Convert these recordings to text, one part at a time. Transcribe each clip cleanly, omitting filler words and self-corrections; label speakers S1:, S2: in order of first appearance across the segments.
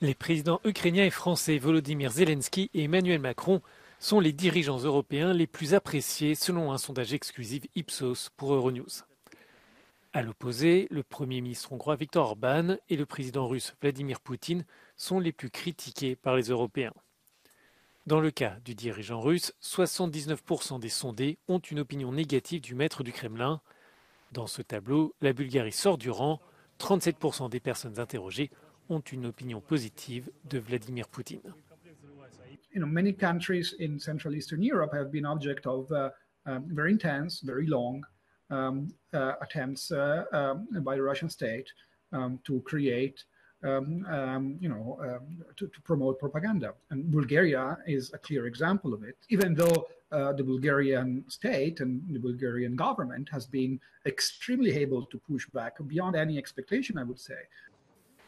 S1: Les présidents ukrainiens et français Volodymyr Zelensky et Emmanuel Macron sont les dirigeants européens les plus appréciés selon un sondage exclusif Ipsos pour Euronews. À l'opposé, le Premier ministre hongrois Viktor Orban et le président russe Vladimir Poutine sont les plus critiqués par les Européens. Dans le cas du dirigeant russe, 79% des sondés ont une opinion négative du maître du Kremlin. Dans ce tableau, la Bulgarie sort du rang. 37% des personnes interrogées ont une opinion positive de Vladimir Poutine.
S2: Many countries in Central Eastern Europe have been object of very intense, very long attempts by the Russian state to create, to promote propaganda. And Bulgaria is a clear example of it, even though the Bulgarian state and the Bulgarian government has been extremely able to push back beyond any expectation, I would say.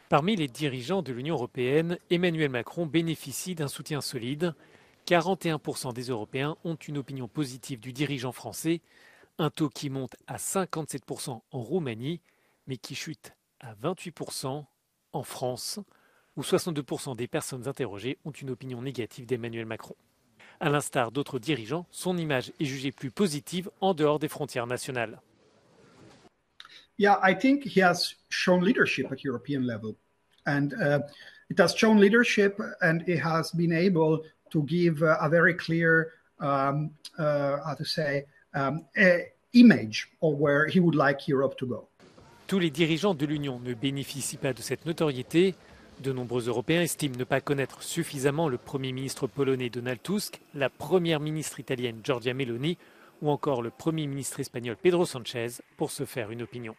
S1: Parmi les dirigeants de l'Union européenne, Emmanuel Macron bénéficie d'un soutien solide. 41% des Européens ont une opinion positive du dirigeant français, un taux qui monte à 57% en Roumanie, mais qui chute à 28% en France, où 62% des personnes interrogées ont une opinion négative d'Emmanuel Macron. À l'instar d'autres dirigeants, son image est jugée plus positive en dehors des frontières nationales.
S2: Yeah, I think he has shown leadership at European level, and it has shown leadership, and he has been able to give a very clear, image of where he would like Europe to go.
S1: Tous les dirigeants de l'Union ne bénéficient pas de cette notoriété. De nombreux Européens estiment ne pas connaître suffisamment le Premier ministre polonais Donald Tusk, la Première ministre italienne Giorgia Meloni ou encore le Premier ministre espagnol Pedro Sanchez pour se faire une opinion.